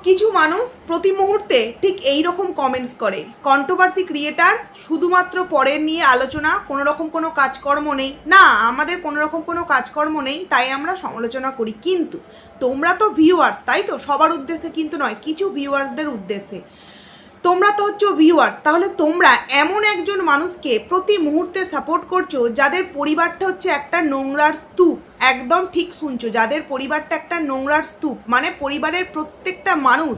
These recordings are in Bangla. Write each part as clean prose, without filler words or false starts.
কিছু মানুষ প্রতি মুহূর্তে ঠিক এই রকম কমেন্টস করে, কন্ট্রোভার্সি ক্রিয়েটার শুধুমাত্র পরের নিয়ে আলোচনা, কোনো রকম কোনো কাজকর্ম নেই। না, আমাদের কোনো রকম কোনো কাজকর্ম নেই, তাই আমরা সমালোচনা করি। কিন্তু তোমরা তো ভিউয়ার্স, তাই তো? সবার উদ্দেশ্যে কিন্তু নয়, কিছু ভিউয়ার্সদের উদ্দেশ্যে। তোমরা তো হচ্ছে ভিউয়ার্স, তাহলে তোমরা এমন একজন মানুষকে প্রতি মুহূর্তে সাপোর্ট করছো যাদের পরিবারটা হচ্ছে একটা নোংরার স্তূপ। একদম ঠিক শুনছো, যাদের পরিবারটা একটা নোংরার স্তূপ, মানে পরিবারের প্রত্যেকটা মানুষ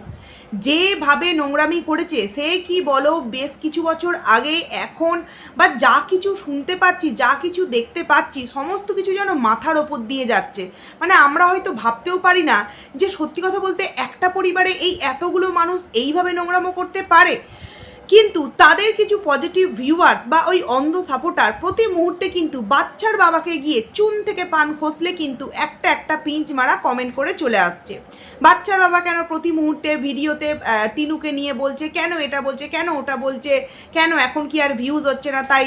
যেভাবে নোংরামি করেছে, সে কি বলো বেশ কিছু বছর আগে, এখন বা যা কিছু শুনতে পাচ্ছি, যা কিছু দেখতে পাচ্ছি, সমস্ত কিছু যেন মাথার ওপর দিয়ে যাচ্ছে। মানে আমরা হয়তো ভাবতেও পারি না যে সত্যি কথা বলতে একটা পরিবারে এই এতগুলো মানুষ এইভাবে নোংরামো করতে পারে। কিন্তু তাদের কিছু পজিটিভ ভিউয়ার্স বা ওই অন্ধ সাপোর্টার প্রতি মুহূর্তে কিন্তু বাচ্চার বাবাকে গিয়ে চুন থেকে পান খসলে কিন্তু একটা পিঞ্চ মারা কমেন্ট করে চলে আসছে। বাচ্চার বাবা কেন প্রতি মুহূর্তে ভিডিওতে টিনুকে নিয়ে বলছে, কেন এটা বলছে, কেন ওটা বলছে, কেন এখন কি আর ভিউজ হচ্ছে না, তাই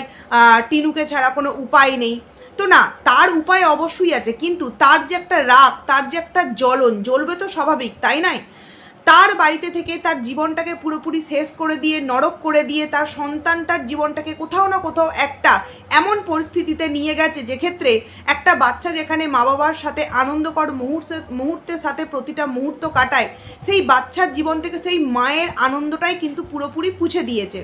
টিনুকে ছাড়া কোনো উপায় নেই। তো না, তার উপায় অবশ্যই আছে, কিন্তু তার যে একটা রাগ, তার যে একটা জ্বলবে তো স্বাভাবিক, তাই নাই? তার বাড়িতে থেকে তার জীবনটাকে পুরোপুরি শেষ করে দিয়ে, নরক করে দিয়ে, তার সন্তানটার জীবনটাকে কোথাও না কোথাও একটা এমন পরিস্থিতিতে নিয়ে গেছে, যে ক্ষেত্রে একটা বাচ্চা যেখানে মা বাবার সাথে আনন্দকর মুহূর্তের সাথে প্রতিটা মুহূর্ত কাটায়, সেই বাচ্চার জীবন থেকে সেই মায়ের আনন্দটাই কিন্তু পুরোপুরি পুছে দিয়েছে।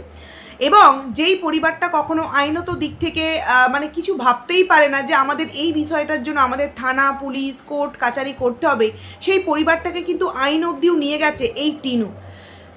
এবং যেই পরিবারটা কখনো আইনত দিক থেকে মানে কিছু ভাবতেই পারে না যে আমাদের এই বিষয়টার জন্য আমাদের থানা, পুলিশ, কোর্ট কাচারি করতে হবে, সেই পরিবারটাকে কিন্তু আইন অবধিও নিয়ে গেছে এই টিনু।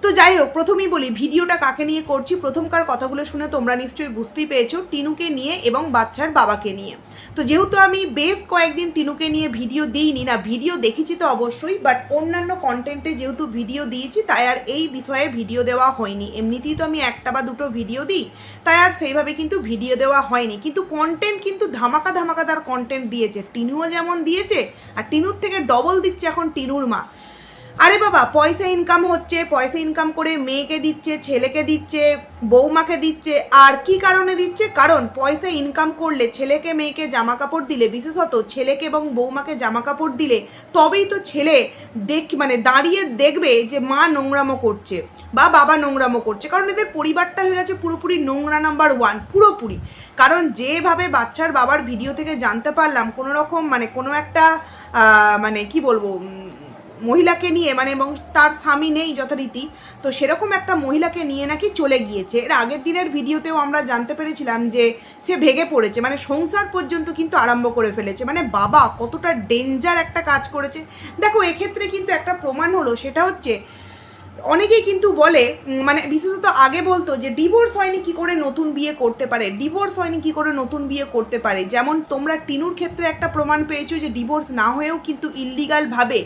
তো যাই হোক, প্রথমেই বলি ভিডিওটা কাকে নিয়ে করছি। প্রথমকার কথাগুলো শুনে তোমরা নিশ্চয়ই বুঝতেই পেরেছো, টিনুকে নিয়ে এবং বাচ্চার বাবাকে নিয়ে। তো যেহেতু আমি বেশ কয়েকদিন টিনুকে নিয়ে ভিডিও দিইনি, না ভিডিও দেখেছি তো অবশ্যই, বাট অন্যান্য কন্টেন্টে যেহেতু ভিডিও দিয়েছি, তাই আর এই বিষয়ে ভিডিও দেওয়া হয়নি। এমনিতেই তো আমি একটা বা দুটো ভিডিও দিই, তাই আর সেইভাবে কিন্তু ভিডিও দেওয়া হয়নি। কিন্তু কন্টেন্ট কিন্তু ধামাকাদার কন্টেন্ট দিয়েছে, টিনুও যেমন দিয়েছে, আর টিনুর থেকে ডবল দিচ্ছে এখন টিনুর মা। আরে বাবা, পয়সা ইনকাম হচ্ছে, পয়সা ইনকাম করে মেয়েকে দিচ্ছে, ছেলেকে দিচ্ছে, বৌমাকে দিচ্ছে। আর কি কারণে দিচ্ছে? কারণ পয়সা ইনকাম করলে ছেলেকে মেয়েকে জামা কাপড় দিলে, বিশেষত ছেলেকে এবং বৌমাকে জামা কাপড় দিলে, তবেই তো ছেলে মানে দাঁড়িয়ে দেখবে যে মা নোংরামো করছে বা বাবা নোংরামো করছে। কারণ এদের পরিবারটা হয়ে গেছে পুরোপুরি নোংরা নাম্বার 1, পুরোপুরি। কারণ যেভাবে বাচ্চার বাবার ভিডিও থেকে জানতে পারলাম, কোনো রকম মানে কোনো একটা মানে কি বলবো, মহিলাকে নিয়ে, মানে এবং তার স্বামী নেই যথারীতি, তো সেরকম একটা মহিলাকে নিয়ে নাকি চলে গিয়েছে। এর আগের দিনের ভিডিওতেও আমরা জানতে পেরেছিলাম যে সে ভেঙে পড়েছে, মানে সংসার পর্যন্ত কিন্তু আরম্ভ করে ফেলেছে। মানে বাবা কতটা ডেঞ্জার একটা কাজ করেছে। দেখো, এক্ষেত্রে কিন্তু একটা প্রমাণ হলো, সেটা হচ্ছে অনেকেই কিন্তু বলে, মানে বিশেষত আগে বলতো যে ডিভোর্স হয়নি কি করে নতুন বিয়ে করতে পারে, ডিভোর্স হয়নি কি করে নতুন বিয়ে করতে পারে। যেমন তোমরা টিনুর ক্ষেত্রে একটা প্রমাণ পেয়েছো যে ডিভোর্স না হয়েও কিন্তু ইললিগালভাবে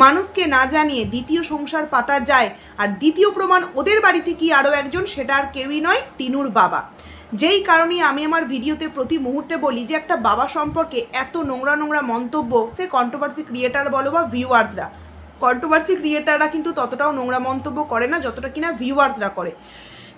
মানুষকে না জানিয়ে দ্বিতীয় সংসার পাতা যায়। আর দ্বিতীয় প্রমাণ ওদের বাড়ি থেকেই আরও একজন, সেটা আর কেউই নয়, টিনুর বাবা। যেই কারণে আমি আমার ভিডিওতে প্রতি মুহূর্তে বলি যে একটা বাবা সম্পর্কে এত নোংরা মন্তব্য, সে কন্ট্রোভার্সি ক্রিয়েটার বলো বা ভিউয়ার্সরা, কন্ট্রোভার্সি ক্রিয়েটাররা কিন্তু ততটাও নোংরা মন্তব্য করে না যতটা কিনা ভিউয়ার্সরা করে।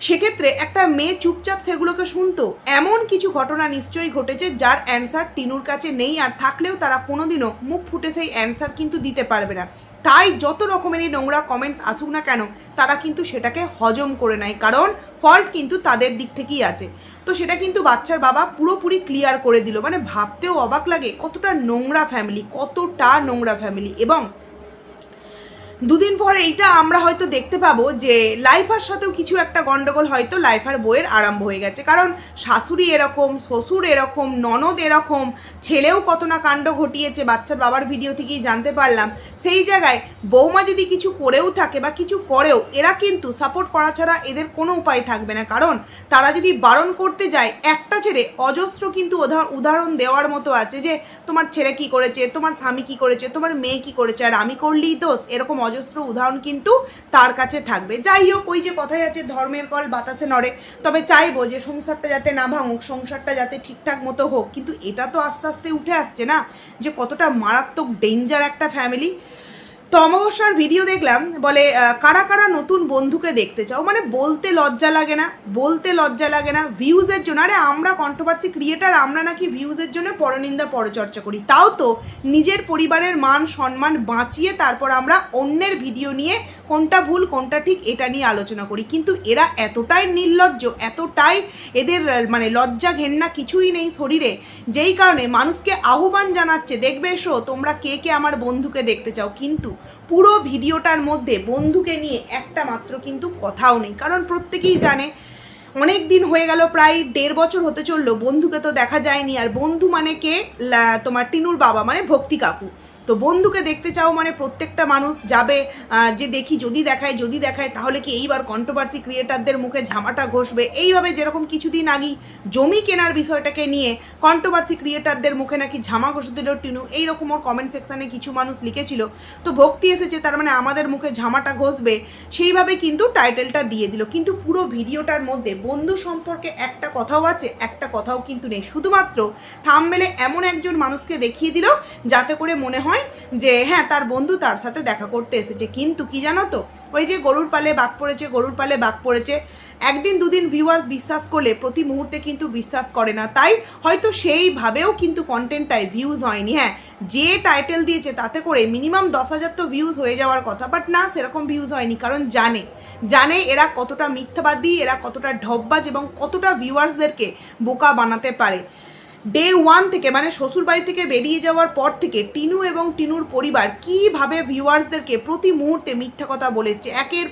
সেক্ষেত্রে একটা মেয়ে চুপচাপ সেগুলোকে শুনতো। এমন কিছু ঘটনা নিশ্চয়ই ঘটেছে যার অ্যান্সার টিনুর কাছে নেই, আর থাকলেও তারা কোনোদিনও মুখ ফুটে সেই অ্যান্সার কিন্তু দিতে পারবে না। তাই যত রকমেরই নোংরা কমেন্টস আসুক না কেন, তারা কিন্তু সেটাকে হজম করে নেয়, কারণ ফল্ট কিন্তু তাদের দিক থেকেই আছে। তো সেটা কিন্তু বাচ্চার বাবা পুরোপুরি ক্লিয়ার করে দিল। মানে ভাবতেও অবাক লাগে কতটা নোংরা ফ্যামিলি। এবং দুদিন পরে এইটা আমরা হয়তো দেখতে পাবো যে লাইফার সাথেও কিছু একটা গন্ডগোল হয়তো লাইফার বইয়ের আরম্ভ হয়ে গেছে। কারণ শাশুড়ি এরকম, শ্বশুর এরকম, ননদ এরকম, ছেলেও কত না কাণ্ড ঘটিয়েছে, বাচ্চার বাবার ভিডিও থেকেই জানতে পারলাম। সেই জায়গায় বৌমা যদি কিছু করেও থাকে বা কিছু করেও, এরা কিন্তু সাপোর্ট করা ছাড়া এদের কোনো উপায় থাকবে না। কারণ তারা যদি বারণ করতে যায়, একটা ছেড়ে অজস্র কিন্তু উদাহরণ দেওয়ার মতো আছে যে তোমার ছেলে কি করেছে, তোমার স্বামী কি করেছে, তোমার মেয়ে কি করেছে, আর আমি করলেই দোষ, এরকম অজস্র উদাহরণ কিন্তু তার কাছে থাকবে। যাই হোক, ওই যে কথাই আছে, ধর্মের কল বাতাসে নড়ে। তবে চাইবো যে সংসারটা যাতে না ভাঙুক, সংসারটা যাতে ঠিকঠাক মতো হোক। কিন্তু এটা তো আস্তে আস্তে উঠে আসছে না যে কতটা মারাত্মক ডেঞ্জার একটা ফ্যামিলি। তো অমাবস্যার ভিডিও দেখলাম, বলে কারা কারা নতুন বন্ধুকে দেখতে চাও। মানে বলতে লজ্জা লাগে না ভিউজের জন্য। আরে আমরা কন্ট্রোভার্সি ক্রিয়েটার, আমরা নাকি ভিউজের জন্য পরনিন্দা পরচর্চা করি, তাও তো নিজের পরিবারের মান সম্মান বাঁচিয়ে তারপর আমরা অন্যের ভিডিও নিয়ে কোনটা ভুল কোনটা ঠিক এটা নিয়ে আলোচনা করি। কিন্তু এরা এতটাই নির্লজ্জ, এতটাই এদের মানে লজ্জা ঘেন্না কিছুই নেই শরীরে, যেই কারণে মানুষকে আহ্বান জানাচ্ছে, দেখবে এসো তোমরা কে কে আমার বন্ধুকে দেখতে চাও, কিন্তু পুরো ভিডিওটার মধ্যে বন্ধুকে নিয়ে একটা মাত্র কিন্তু কথাও নেই। কারণ প্রত্যেকেই জানে অনেক দিন হয়ে গেল, প্রায় 1.5 বছর হতে চললো, বন্ধুকে তো দেখা যায়নি। আর বন্ধু মানে কে, তোমার টিনুর বাবা মানে ভক্তি কাকু। তো বন্ধুকে দেখতে চাও মানে প্রত্যেকটা মানুষ যাবে, যে দেখি যদি দেখায় তাহলে কি এইবার কন্ট্রোভার্সি ক্রিয়েটারদের মুখে ঝামাটা ঘষবে। এইভাবে যেরকম কিছুদিন আগেই জমি কেনার বিষয়টাকে নিয়ে কন্ট্রোভার্সি ক্রিয়েটারদের মুখে নাকি ঝামা ঘষে দিল টিনু, এইরকম ওর কমেন্ট সেকশানে কিছু মানুষ লিখেছিল। তো ভক্তি এসেছে তার মানে আমাদের মুখে ঝামাটা ঘষবে, সেইভাবে কিন্তু টাইটেলটা দিয়ে দিল। কিন্তু পুরো ভিডিওটার মধ্যে বন্ধু সম্পর্কে একটা কথাও আছে, একটা কথাও কিন্তু নেই। শুধুমাত্র থাম্বনেলে এমন একজন মানুষকে দেখিয়ে দিল যাতে করে মনে হয় যে হ্যাঁ তার বন্ধু তার সাথে দেখা করতে এসেছে। কিন্তু কি জানো তো, ওই যে গরুর পালে বাঘ পড়েছে, একদিন দুদিন ভিউয়ার্স বিশ্বাস করলে প্রতি মুহূর্তে কিন্তু বিশ্বাস করে না। তাই হয়তো সেইভাবেও কিন্তু কন্টেন্টটায় ভিউজ হয়নি। হ্যাঁ, যে টাইটেল দিয়েছে তাতে করে মিনিমাম 10,000 তো ভিউজ হয়ে যাওয়ার কথা, বাট না, সেরকম ভিউজ হয়নি। কারণ জানে এরা কতটা মিথ্যাবাদী, এরা কতটা ঢপবাজ এবং কতটা ভিউয়ার্সদেরকে বোকা বানাতে পারে। ডে 1 থেকে মানে শ্বশুরবাড়ি থেকে বেরিয়ে যাওয়ার পর থেকে টিনু এবং টিনুর পরিবার কীভাবে ভিউয়ার্সদেরকে প্রতি মুহূর্তে মিথ্যা কথা বলেছে, একের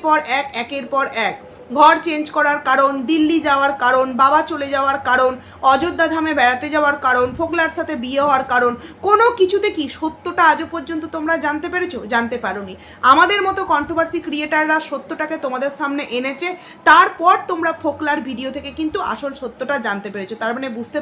পর এক। ঘর চেঞ্জ করার কারণ, দিল্লি যাওয়ার কারণ, বাবা চলে যাওয়ার কারণ, অযোধ্যা ধামে বেড়াতে যাওয়ার কারণ, ফোকলার সাথে বিয়ে হওয়ার কারণ, কোনো কিছুতে কি সত্যটা আজও পর্যন্ত তোমরা জানতে পেরেছো? জানতে পারোনি। আমাদের মতো কন্ট্রোভার্সি ক্রিয়েটাররা সত্যটাকে তোমাদের সামনে এনেছে, তারপর তোমরা ফোকলার ভিডিও থেকে কিন্তু আসল সত্যটা জানতে পেরেছো। তার মানে বুঝতে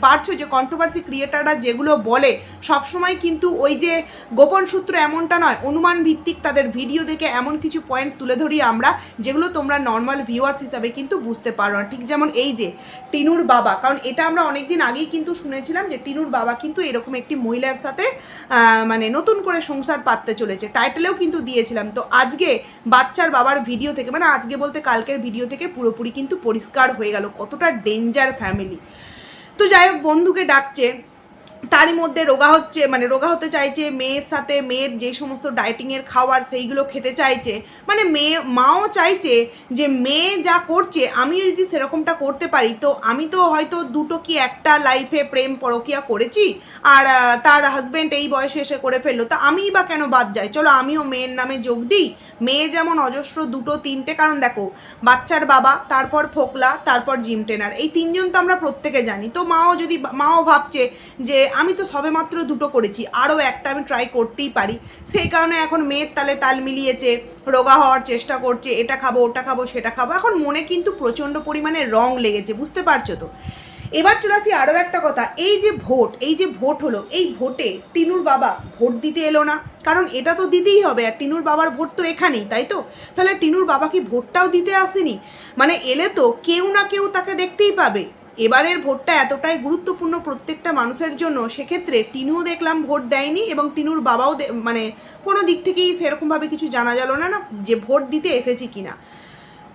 পারছো যে কন্ট্রোভার্সি ক্রিয়েটাররা যেগুলো বলে সবসময় কিন্তু ওই যে গোপন সূত্র এমনটা নয়, অনুমান ভিত্তিক তাদের ভিডিও দেখে এমন কিছু পয়েন্ট তুলে ধরি আমরা যেগুলো তোমরা নর্মাল ভিউয়ার্স হিসাবে কিন্তু বুঝতে পারো না। ঠিক যেমন এই যে টিনুর বাবা, কারণ এটা আমরা অনেকদিন আগেই কিন্তু শুনেছিলাম যে টিনুর বাবা কিন্তু এরকম একটি মহিলার সাথে মানে নতুন করে সংসার পাততে চলেছে, টাইটেলেও কিন্তু দিয়েছিলাম। তো আজকে বাচ্চার বাবার ভিডিও থেকে, মানে আজকে বলতে কালকের ভিডিও থেকে পুরোপুরি কিন্তু পরিষ্কার হয়ে গেল কতটা ডেঞ্জার ফ্যামিলি। তো যাই হোক, বন্ধুকে ডাকছে, তারই মধ্যে রোগা হতে চাইছে, মেয়ের সাথে মেয়ের যে সমস্ত ডায়েটিংয়ের খাবার সেইগুলো খেতে চাইছে। মানে মাও চাইছে যে মেয়ে যা করছে আমিও যদি সেরকমটা করতে পারি, তো আমি তো হয়তো দুটো কি একটা লাইফে প্রেম পরকিয়া করেছি, আর তার হাজব্যান্ড এই বয়সে এসে করে ফেললো, তা আমিই বা কেন বাদ যাই, চলো আমিও মেয়ের নামে যোগ দিই। মেয়ে যেমন অজস্র দুটো তিনটে, কারণ দেখো বাচ্চার বাবা, তারপর ফোকলা, তারপর জিম ট্রেনার, এই তিনজন তো আমরা প্রত্যেকে জানি। তো মাও ভাবছে যে আমি তো সবে মাত্র দুটো করেছি, আরও একটা আমি ট্রাই করতেই পারি। সেই কারণে এখন মেয়ের তালে তাল মিলিয়েছে, রোগা হওয়ার চেষ্টা করছে, এটা খাবো ওটা খাবো সেটা খাবো। এখন মনে কিন্তু প্রচণ্ড পরিমাণে রং লেগেছে, বুঝতে পারছো তো। এবার চলে আসি আরও একটা কথা, এই যে ভোট হলো, এই ভোটে টিনুর বাবা ভোট দিতে এলো না, কারণ এটা তো দিতেই হবে, আর টিনুর বাবার ভোট তো এখানেই, তাই তো। তাহলে টিনুর বাবা কি ভোটটাও দিতে আসেনি? মানে এলে তো কেউ না কেউ তাকে দেখতেই পাবে। এবারের ভোটটা এতটাই গুরুত্বপূর্ণ প্রত্যেকটা মানুষের জন্য, সেক্ষেত্রে টিনুও দেখলাম ভোট দেয়নি, এবং টিনুর বাবাও মানে কোনো দিক থেকেই সেরকমভাবে কিছু জানা গেল না যে ভোট দিতে এসেছি কিনা।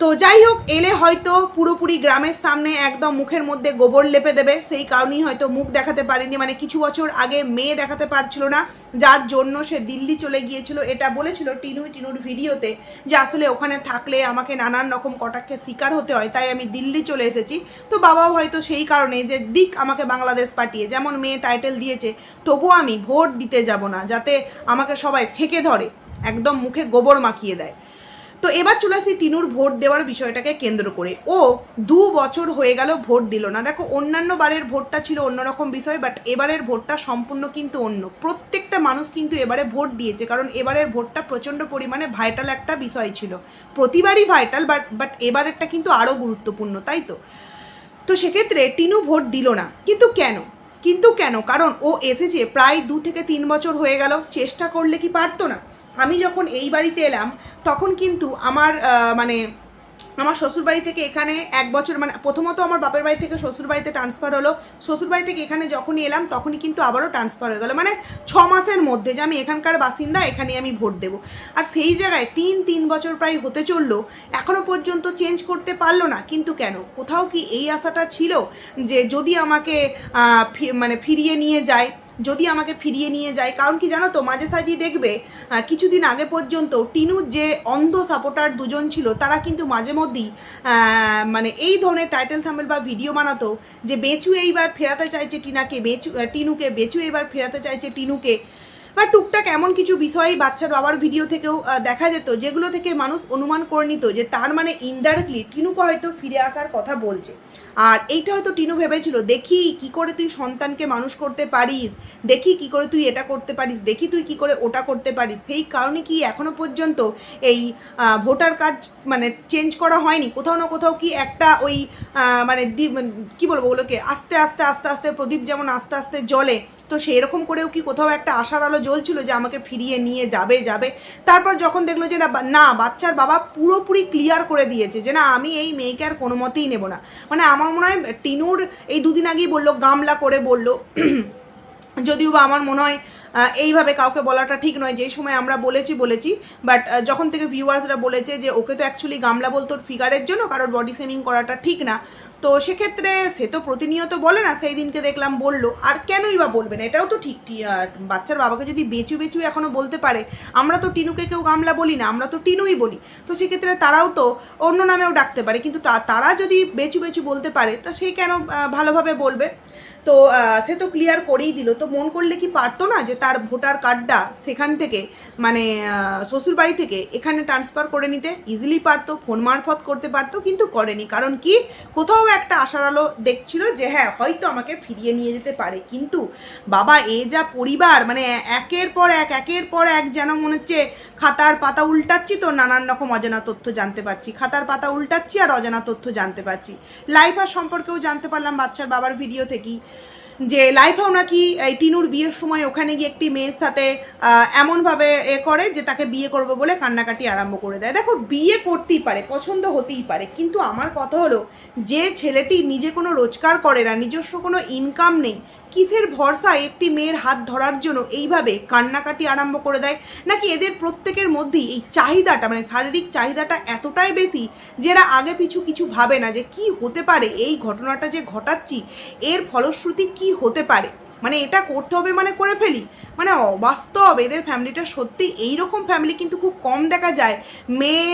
তো যাই হোক, এলে হয়তো পুরোপুরি গ্রামের সামনে একদম মুখের মধ্যে গোবর লেপে দেবে, সেই কারণেই হয়তো মুখ দেখাতে পারেনি। মানে কিছু বছর আগে মেয়ে দেখাতে পারছিল না, যার জন্য সে দিল্লি চলে গিয়েছিল। এটা বলেছিল টিনুর ভিডিওতে যে আসলে ওখানে থাকলে আমাকে নানান রকম কটাক্ষের শিকার হতে হয়, তাই আমি দিল্লি চলে এসেছি। তো বাবাও হয়তো সেই কারণে যে দিক আমাকে বাংলাদেশ পাঠিয়ে, যেমন মেয়ে টাইটেল দিয়েছে, তবুও আমি ভোট দিতে যাব না, যাতে আমাকে সবাই ছেঁকে ধরে, একদম মুখে গোবর মাখিয়ে দেয়। তো এবার চলে আসি টিনুর ভোট দেওয়ার বিষয়টাকে কেন্দ্র করে। ও 2 বছর হয়ে গেল ভোট দিল না। দেখো অন্যান্য বারের ভোটটা ছিল অন্যরকম বিষয়, বাট এবারের ভোটটা সম্পূর্ণ কিন্তু অন্য। প্রত্যেকটা মানুষ কিন্তু এবারে ভোট দিয়েছে, কারণ এবারের ভোটটা প্রচণ্ড পরিমাণে ভাইটাল একটা বিষয় ছিল। প্রতিবারই ভাইটাল, বাট এবারেরটা কিন্তু আরও গুরুত্বপূর্ণ, তাই তো। তো সেক্ষেত্রে টিনু ভোট দিল না, কিন্তু কেন? কারণ ও এসেছে প্রায় 2 থেকে 3 বছর হয়ে গেল, চেষ্টা করলে কি পারতো না? আমি যখন এই বাড়িতে এলাম তখন কিন্তু আমার শ্বশুরবাড়ি থেকে এখানে 1 বছর, মানে প্রথমত আমার বাপের বাড়ি থেকে শ্বশুরবাড়িতে ট্রান্সফার হলো, শ্বশুরবাড়ি থেকে এখানে যখনই এলাম তখনই কিন্তু আবারও ট্রান্সফার হয়ে গেল, মানে 6 মাসের মধ্যে যে আমি এখানকার বাসিন্দা, এখানে আমি ভোট দেবো। আর সেই জায়গায় 3 বছর প্রায় হতে চললো, এখনও পর্যন্ত চেঞ্জ করতে পারলো না। কিন্তু কেন? কোথাও কি এই আশাটা ছিল যে যদি আমাকে ফিরিয়ে নিয়ে যায়, যদি আমাকে ফিরিয়ে নিয়ে যায়। কারণ কি জানো তো, মাঝে সাঝি দেখবে কিছুদিন আগে পর্যন্ত টিনুর যে অন্ধ সাপোর্টার দুজন ছিল তারা কিন্তু মাঝে মধ্যেই মানে এই ধরনের টাইটেল থাম্বনেল বা ভিডিও বানাতো যে বেচু এইবার ফেরাতে চাইছে টিনুকে, বেচু এইবার ফেরাতে চাইছে টিনুকে, বা টুকটাক এমন কিছু বিষয়ই বাচ্চার বাবার ভিডিও থেকেও দেখা যেত যেগুলো থেকে মানুষ অনুমান করে নিত যে তার মানে ইনডাইরেক্টলি টিনুকে হয়তো ফিরে আসার কথা বলছে। আর এইটা হয়তো টিনু ভেবেছিল, দেখি কি করে তুই সন্তানকে মানুষ করতে পারিস, দেখি কি করে তুই এটা করতে পারিস, দেখি তুই কি করে ওটা করতে পারিস। সেই কারণে কি এখনো পর্যন্ত এই ভোটার কার্ড মানে চেঞ্জ করা হয়নি, কোথাও না কোথাও কি একটা ওই মানে কি বলবো ওগুলোকে, আস্তে আস্তে আস্তে আস্তে প্রদীপ যেমন আস্তে আস্তে জ্বলে, তো সেই রকম করেও কি কোথাও একটা আশার আলো জ্বলছিল যে আমাকে ফিরিয়ে নিয়ে যাবে। তারপর যখন দেখলো যে না বাচ্চার বাবা পুরোপুরি ক্লিয়ার করে দিয়েছে যে না আমি এই মেয়েকে আর কোনো মতেই নেব না। মানে আমার মনে হয় টিনুর এই দুদিন আগেই বললো, গামলা করে বললো, যদিও বা আমার মনে হয় এইভাবে কাউকে বলাটা ঠিক নয়, যেই সময় আমরা বলেছি, বাট যখন থেকে ভিউয়ার্সরা বলেছে যে ওকে তো অ্যাকচুয়ালি গামলা বলতো ফিগারের জন্য, কারোর বডি শেমিং করাটা ঠিক না, তো সেক্ষেত্রে সে তো প্রতিনিয়ত বলে না, সেই দিনকে দেখলাম বললো, আর কেনই বা বলবে না, এটাও তো ঠিক। বাচ্চার বাবাকে যদি বেচু এখনও বলতে পারে, আমরা তো টিনুকে কেউ গামলা বলি না, আমরা তো টিনুই বলি, তো সেক্ষেত্রে তারাও তো অন্য নামেও ডাকতে পারে, কিন্তু তারা যদি বেচু বলতে পারে তা সে কেন ভালোভাবে বলবে। তো সে তো ক্লিয়ার করেই দিল, তো মন করলে কি পারতো না যে তার ভোটার কার্ডটা সেখান থেকে মানে শ্বশুর বাড়ি থেকে এখানে ট্রান্সফার করে নিতে ইজিলি পারতো, ফোন মারফত করতে পারতো, কিন্তু করেনি। কারণ কি কোথাও একটা আশার আলো দেখছিল যে হ্যাঁ হয়তো আমাকে ফিরিয়ে নিয়ে যেতে পারে। কিন্তু বাবা এ যা পরিবার, মানে একের পর এক যেন মনে হচ্ছে খাতার পাতা উল্টাচ্ছি তো নানান রকম অজানা তথ্য জানতে পারছি, খাতার পাতা উল্টাচ্ছি আর অজানা তথ্য জানতে পারছি। লাইফার সম্পর্কেও জানতে পারলাম বাচ্চার বাবার ভিডিও থেকেই, যে লাইফাও নাকি এই টিনুর বিয়ের সময় ওখানে গিয়ে একটি মেয়ের সাথে এমনভাবে করে যে তাকে বিয়ে করবে বলে কান্নাকাটি আরম্ভ করে দেয়। দেখো বিয়ে করতেই পারে, পছন্দ হতেই পারে, কিন্তু আমার কথা হলো যে ছেলেটি নিজে কোনো রোজগার করে না, নিজস্ব কোনো ইনকাম নেই, কিসের ভরসায় একটি মেয়ের হাত ধরার জন্য এইভাবে কান্নাকাটি আরম্ভ করে দেয়? নাকি এদের প্রত্যেকের মধ্যেই এই চাহিদাটা মানে শারীরিক চাহিদাটা এতটাই বেশি যে এরা আগে পিছু কিছু ভাবে না যে কি হতে পারে, এই ঘটনাটা যে ঘটাচ্ছি এর ফলশ্রুতি কি হতে পারে, মানে এটা করতে হবে মানে করে ফেলি, মানে অবাস্তব। এদের ফ্যামিলিটা সত্যি, এইরকম ফ্যামিলি কিন্তু খুব কম দেখা যায়। মেয়ে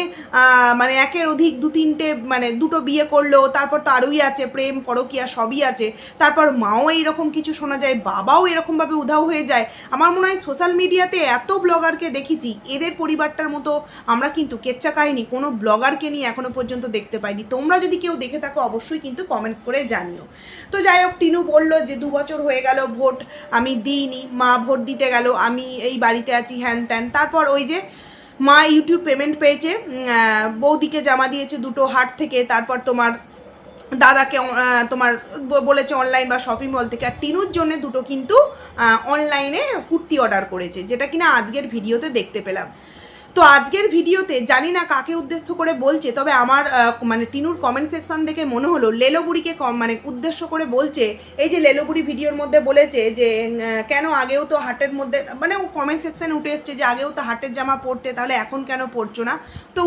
মানে একের অধিক দু তিনটে মানে দুটো বিয়ে করলো, তারপর তারই আছে প্রেম পরকীয়া সবই আছে, তারপর মাও এইরকম কিছু শোনা যায়, বাবাও এরকমভাবে উধাও হয়ে যায়। আমার মনে হয় সোশ্যাল মিডিয়াতে এত ব্লগারকে দেখেছি, এদের পরিবারটার মতো আমরা কিন্তু কেচ্চা কাহিনী কোনো ব্লগারকে নিয়ে এখনো পর্যন্ত দেখতে পাইনি। তোমরা যদি কেউ দেখে থাকো অবশ্যই কিন্তু কমেন্টস করে জানিও। তো যাই হোক, টিনু বললো যে 2 বছর হয়ে গেল ভোট আমি দিইনি, মা ভোট দিতে গেল, আমি এই বাড়িতে আছি হ্যান ত্যান। তারপর ওই যে মা ইউটিউব পেমেন্ট পেয়েছে, বৌদিকে জমা দিয়েছে 2টো হাট থেকে, তারপর তোমার দাদাকে তোমার বলেছে অনলাইন বা শপিং মল থেকে, আর টিনুর জন্য 2টো কিন্তু অনলাইনে কুর্তি অর্ডার করেছে, যেটা কিনা আজকের ভিডিওতে দেখতে পেলাম। তো আজকের ভিডিওতে জানি না কাকে উদ্দেশ্য করে বলছে, তবে আমার মানে টিনুর কমেন্ট সেকশন দেখে মনে হলো লেলোবুড়িকে মানে উদ্দেশ্য করে বলছে। এই যে লেলোবুড়ি ভিডিওর মধ্যে বলেছে যে কেন আগেও তো হাটের মধ্যে, মানে ও কমেন্ট সেকশানে উঠে এসছে যে আগেও তো হাটের জামা পরতে, তাহলে এখন কেন পরছো না? তো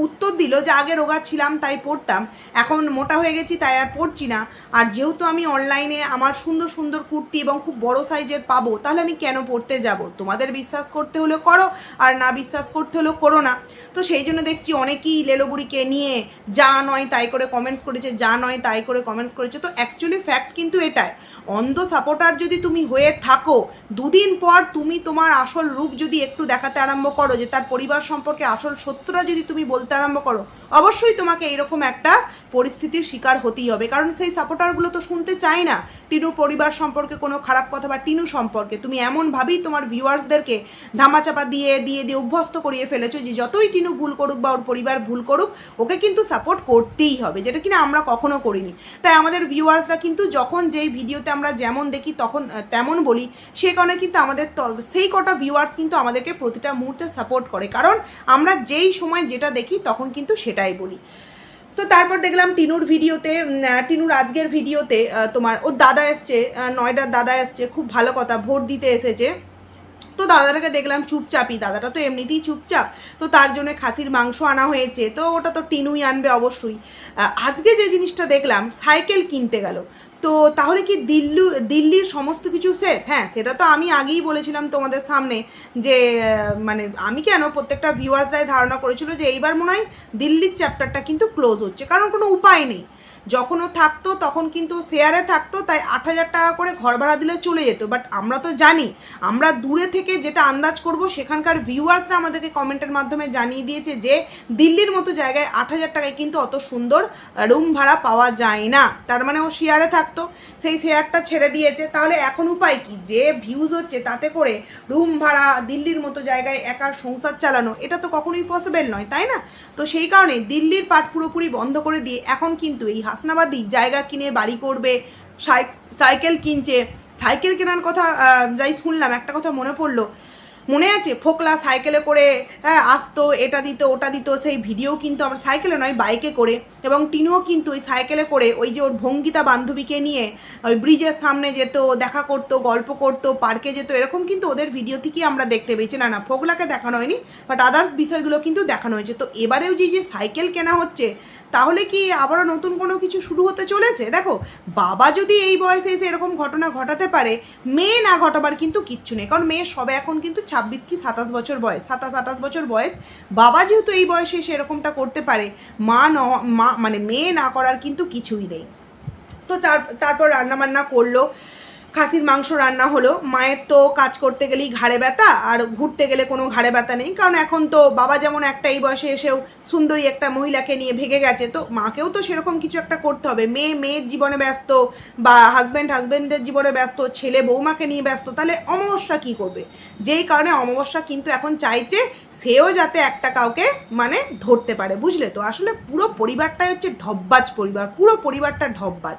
উত্তর দিল যে আগে রোগা ছিলাম তাই পরতাম, এখন মোটা হয়ে গেছি তাই আর পরছি না, আর যেহেতু আমি অনলাইনে আমার সুন্দর সুন্দর কুর্তি এবং খুব বড় সাইজের পাবো, তাহলে আমি কেন পরতে যাব? তোমাদের বিশ্বাস করতে হলে করো, আর না বিশ্বাস করতে হলেও করো না। তো সেই জন্য দেখছি অনেকেই লেলোবুড়িকে নিয়ে যা নয় তাই করে কমেন্টস করেছে, যা নয় তাই করে কমেন্টস করেছে। তো অ্যাকচুয়ালি ফ্যাক্ট কিন্তু এটাই, অন্ধ সাপোর্টার যদি তুমি হয়ে থাকো, 2 দিন পর তুমি তোমার আসল রূপ যদি একটু দেখাতে আরম্ভ করো, যে তার পরিবার সম্পর্কে আসল সত্যটা যদি তুমি বলতে আরম্ভ করো, অবশ্যই তোমাকে এইরকম একটা পরিস্থিতির শিকার হতেই হবে। কারণ সেই সাপোর্টারগুলো তো শুনতে চায় না টিনুর পরিবার সম্পর্কে কোনো খারাপ কথা বা টিনু সম্পর্কে। তুমি এমনভাবেই তোমার ভিউয়ার্সদেরকে ধামাচাপা দিয়ে দিয়ে দিয়ে অভ্যস্ত করিয়ে ফেলেছো যে যতই টিনু ভুল করুক বা ওর পরিবার ভুল করুক, ওকে কিন্তু সাপোর্ট করতেই হবে, যেটা কিনা আমরা কখনো করিনি। তাই আমাদের ভিউয়ার্সরা কিন্তু যখন যেই ভিডিওতে আমরা যেমন দেখি তখন তেমন বলি, সে কারণে কিন্তু আমাদের সেই কটা ভিউয়ার্স কিন্তু আমাদেরকে প্রতিটা মুহূর্তে সাপোর্ট করে, কারণ আমরা যেই সময় যেটা দেখি তখন কিন্তু সেটাই বলি। তো তারপর দেখলাম টিনুর আজকের ভিডিওতে তোমার ওর দাদা এসছে, নয়ডার দাদা এসছে, খুব ভালো কথা, ভোট দিতে এসেছে। তো দাদাটাকে দেখলাম চুপচাপই, দাদাটা তো এমনিতেই চুপচাপ, তো তার জন্য খাসির মাংস আনা হয়েছে, তো ওটা তো টিনুই আনবে অবশ্যই। আজকে যে জিনিসটা দেখলাম, সাইকেল কিনতে গেল। তো তাহলে কি দিল্লির সমস্ত কিছু শেষ? হ্যাঁ, সেটা তো আমি আগেই বলেছিলাম তোমাদের সামনে যে মানে আমি কেন, প্রত্যেকটা ভিউয়ার্সরাই ধারণা করেছিল যে এইবার মনে হয় দিল্লির চ্যাপ্টারটা কিন্তু ক্লোজ হচ্ছে, কারণ কোনো উপায় নেই। যখন ও থাকতো তখন কিন্তু শেয়ারে থাকতো, তাই 8,000 টাকা করে ঘর ভাড়া দিলে চলে যেত। বাট আমরা তো জানি, আমরা দূরে থেকে যেটা আন্দাজ করব, সেখানকার ভিউয়ার্সরা আমাদেরকে কমেন্টের মাধ্যমে জানিয়ে দিয়েছে যে দিল্লির মতো জায়গায় 8,000 টাকায় কিন্তু অত সুন্দর রুম ভাড়া পাওয়া যায় না। তার মানে ও শেয়ারে থাকতো, সেই শেয়ারটা ছেড়ে দিয়েছে। তাহলে এখন উপায় কি? যে ভিউজ হচ্ছে তাতে করে রুম ভাড়া দিল্লির মতো জায়গায় একার সংসার চালানো, এটা তো কখনোই পসিবল নয়, তাই না? তো সেই কারণে দিল্লির পাট পুরোপুরি বন্ধ করে দিয়ে এখন কিন্তু এই হাসনাবাদি জায়গা কিনে বাড়ি করবে, সাইকেল কিনছে। সাইকেল কেনার কথা যাই শুনলাম, একটা কথা মনে পড়লো, মনে আছে ফোকলা সাইকেলে করে আসতো, এটা দিত ওটা দিত, সেই ভিডিও কিন্তু আমার সাইকেলে নয় বাইকে করে, এবং টিনুও কিন্তু ওই সাইকেলে করে ওই যে ওর ভঙ্গিতা বান্ধবীকে নিয়ে ওই ব্রিজের সামনে যেত, দেখা করতো, গল্প করতো, পার্কে যেত, এরকম কিন্তু ওদের ভিডিও থেকেই আমরা দেখতে পেয়েছি। না ফোকলাকে দেখানো হয়নি, বাট আদার্স বিষয়গুলো কিন্তু দেখানো হয়েছে। তো এবারেও যে সাইকেল কেনা হচ্ছে, তাহলে কি আবারও নতুন কোনো কিছু শুরু হতে চলেছে? দেখো, বাবা যদি এই বয়সে এসে এরকম ঘটনা ঘটাতে পারে, মেয়ে না ঘটাবার কিন্তু কিচ্ছু নেই। কারণ মেয়ে সবে এখন কিন্তু 26 কি 27 বছর বয়স, 27-28 বছর বয়স। বাবা যেহেতু এই বয়সে এসে এরকমটা করতে পারে, মা মানে মেয়ে না করার কিন্তু কিছুই নেই। তো তারপর রান্নাবান্না করলো, খাসির মাংস রান্না হলো। মায়ের তো কাজ করতে গেলেই ঘাড়ে ব্যথা, আর ঘুরতে গেলে কোনো ঘাড়ে ব্যথা নেই, কারণ এখন তো বাবা যেমন একটা এই বয়সে এসেও সুন্দরী একটা মহিলাকে নিয়ে ভেগে গেছে, তো মাকেও তো সেরকম কিছু একটা করতে হবে। মেয়ের জীবনে ব্যস্ত, বা হাজব্যান্ডের জীবনে ব্যস্ত, ছেলে বৌমাকে নিয়ে ব্যস্ত, তাহলে অমাবস্যা কী করবে? যেই কারণে অমাবস্যা কিন্তু এখন চাইছে সেও যাতে একটা কাউকে মানে ধরতে পারে, বুঝলে তো? আসলে পুরো পরিবারটাই হচ্ছে ঢপবাজ পরিবার, পুরো পরিবারটা ঢপবাজ।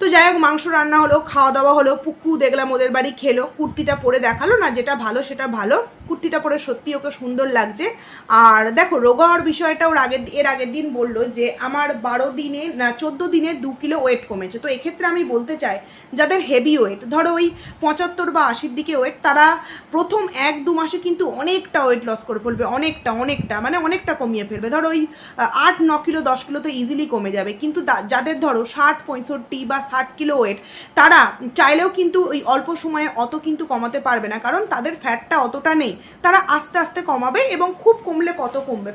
তো যাই হোক, মাংস রান্না হলো, খাওয়া দাওয়া হলো। পুকু দেখলাম ওদের বাড়ি খেলো, কুর্তিটা পরে দেখালো না, যেটা ভালো সেটা ভালো, কুর্তিটা পরে সত্যি ওকে সুন্দর লাগছে। আর দেখো, রোগা হওয়ার বিষয়টা এর আগের দিন বললো যে আমার 14 দিনে 2 কিলো ওয়েট কমেছে। তো এক্ষেত্রে আমি বলতে চাই, যাদের হেভি ওয়েট, ধরো ওই 75 বা 80 দিকে ওয়েট, তারা প্রথম 1-2 মাসে কিন্তু অনেকটা ওয়েট লস করে ফেলবে, অনেকটা মানে অনেকটা কমিয়ে ফেলবে। ধরো ওই 8-9 কিলো 10 কিলো তো ইজিলি কমে যাবে। কিন্তু যাদের ধরো 60-65 বা 60 কিলো ওয়েট, তারা চাইলেও কিন্তু ওই অল্প সময়ে অত কিন্তু কমাতে পারবে না, কারণ তাদের ফ্যাটটা অতটা নেই। তারা আস্তে আস্তে কমাবে, এবং খুব কমলে কত কমবে,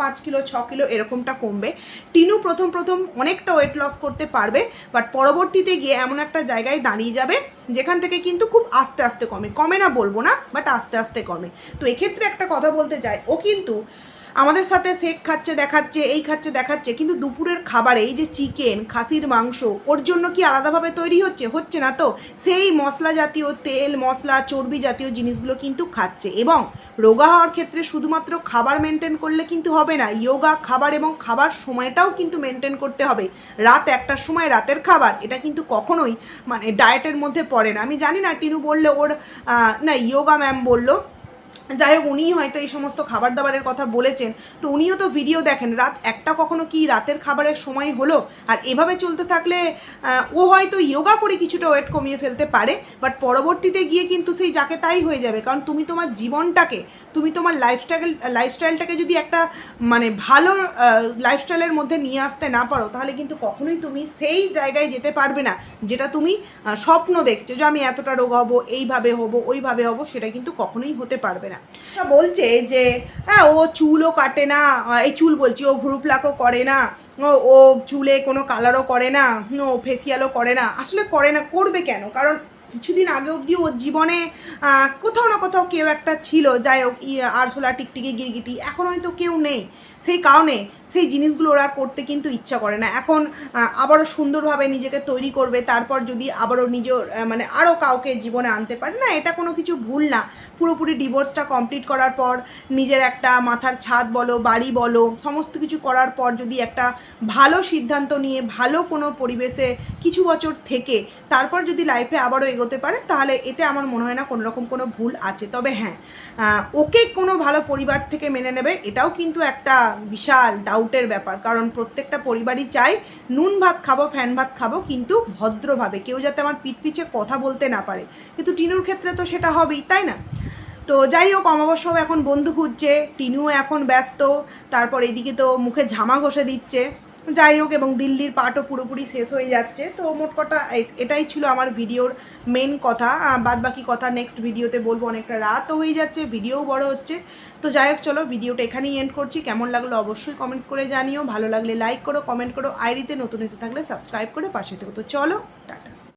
5 কিলো 6 কিলো এরকমটা কমবে। টিনু প্রথম অনেকটা ওয়েট লস করতে পারবে, বাট পরবর্তীতে গিয়ে এমন একটা জায়গায় দাঁড়িয়ে যাবে যেখান থেকে কিন্তু খুব আস্তে আস্তে কমে না বলবো না, বাট আস্তে আস্তে কমে। তো এক্ষেত্রে একটা কথা বলতে চাই, ও কিন্তু আমাদের সাথে শেক খাচ্ছে দেখাচ্ছে, এই খাচ্ছে দেখাচ্ছে, কিন্তু দুপুরের খাবারে এই যে চিকেন, খাসির মাংস, ওর জন্য কি আলাদাভাবে তৈরি হচ্ছে না তো? সেই মশলা জাতীয়, তেল মশলা চর্বি জাতীয় জিনিসগুলো কিন্তু খাচ্ছে। এবং রোগা হওয়ার ক্ষেত্রে শুধুমাত্র খাবার মেনটেন করলে কিন্তু হবে না, যোগা, খাবার এবং খাবার সময়টাও কিন্তু মেনটেন করতে হবে। রাত 1টার সময় রাতের খাবার, এটা কিন্তু কখনোই মানে ডায়েটের মধ্যে পড়ে না। আমি জানি না, টিনু বললে ওর না যোগা ম্যাম বললো, যাই হোক উনিই হয়তো এই সমস্ত খাবার দাবারের কথা বলেছেন। তো উনিও তো ভিডিও দেখেন, রাত 1টা কখনো কি রাতের খাবারের সময় হলো? আর এভাবে চলতে থাকলে ও হয়তো যোগা করে কিছুটা ওয়েট কমিয়ে ফেলতে পারে, বাট পরবর্তীতে গিয়ে কিন্তু সেই যাকে তাই হয়ে যাবে। কারণ তুমি তোমার জীবনটাকে, তুমি তোমার লাইফস্টাইলটাকে যদি একটা মানে ভালো লাইফস্টাইলের মধ্যে নিয়ে আসতে না পারো, তাহলে কিন্তু কখনোই তুমি সেই জায়গায় যেতে পারবে না যেটা তুমি স্বপ্ন দেখছো, যে আমি এতটা রোগ হবো, এইভাবে হবো, ওইভাবে হবো, সেটা কিন্তু কখনোই হতে পারবে না। বলছে যে হ্যাঁ ও চুলও কাটে না, এই চুল বলছি, ও ভ্রু প্লাকও করে না, ও চুলে কোনো কালারও করে না, ও ফেসিয়ালও করে না। আসলে করে না, করবে কেন? কারণ কিছুদিন আগে অবধি ওর জীবনে কোথাও না কোথাও কেউ একটা ছিল, যাই হোক আরশোলা, টিকটিকি, গিরগিটি, এখন হয়তো কেউ নেই। সেই কারণে সেই জিনিসগুলো ওরা করতে কিন্তু ইচ্ছা করে না। এখন আবারও সুন্দরভাবে নিজেকে তৈরি করবে, তারপর যদি আবারও নিজের মানে আরও কাউকে জীবনে আনতে পারে না, এটা কোনো কিছু ভুল না। পুরোপুরি ডিভোর্সটা কমপ্লিট করার পর, নিজের একটা মাথার ছাদ বলো, বাড়ি বলো, সমস্ত কিছু করার পর যদি একটা ভালো সিদ্ধান্ত নিয়ে ভালো কোনো পরিবেশে কিছু বছর থেকে তারপর যদি লাইফে আবারও এগোতে পারে, তাহলে এতে আমার মনে হয় না কোনো রকম কোনো ভুল আছে। তবে হ্যাঁ, ওকে কোনো ভালো পরিবার থেকে মেনে নেবে, এটাও কিন্তু একটা বিশাল ডাউটের ব্যাপার। কারণ প্রত্যেকটা পরিবারই চায় নুন ভাত খাবো, ফ্যান ভাত খাবো, কিন্তু ভদ্রভাবে, কেউ যাতে আমার পিঠ পিছে কথা বলতে না পারে। কিন্তু টিনুর ক্ষেত্রে তো সেটা হবেই, তাই না? তো যাই হোক, অমাবস্যাও এখন বন্ধু খুঁজছে, টিনুও এখন ব্যস্ত, তারপর এদিকে তো মুখে ঝামা ঘষে দিচ্ছে। যাই হোক, এবং দিল্লির পার্টও পুরোপুরি শেষ হয়ে যাচ্ছে। তো মোট কথা এটাই ছিল আমার ভিডিওর মেন কথা। বাদ বাকি কথা নেক্সট ভিডিওতে বলবো, অনেকটা রাতও হয়ে যাচ্ছে, ভিডিওও বড় হচ্ছে। তো যাই হোক, চলো ভিডিওটা এখানেই এন্ড করছি। কেমন লাগলো অবশ্যই কমেন্টস করে জানিও, ভালো লাগলে লাইক করো, কমেন্ট করো, আইডিতে নতুন এসে থাকলে সাবস্ক্রাইব করে পাশে থেকো। তো চলো।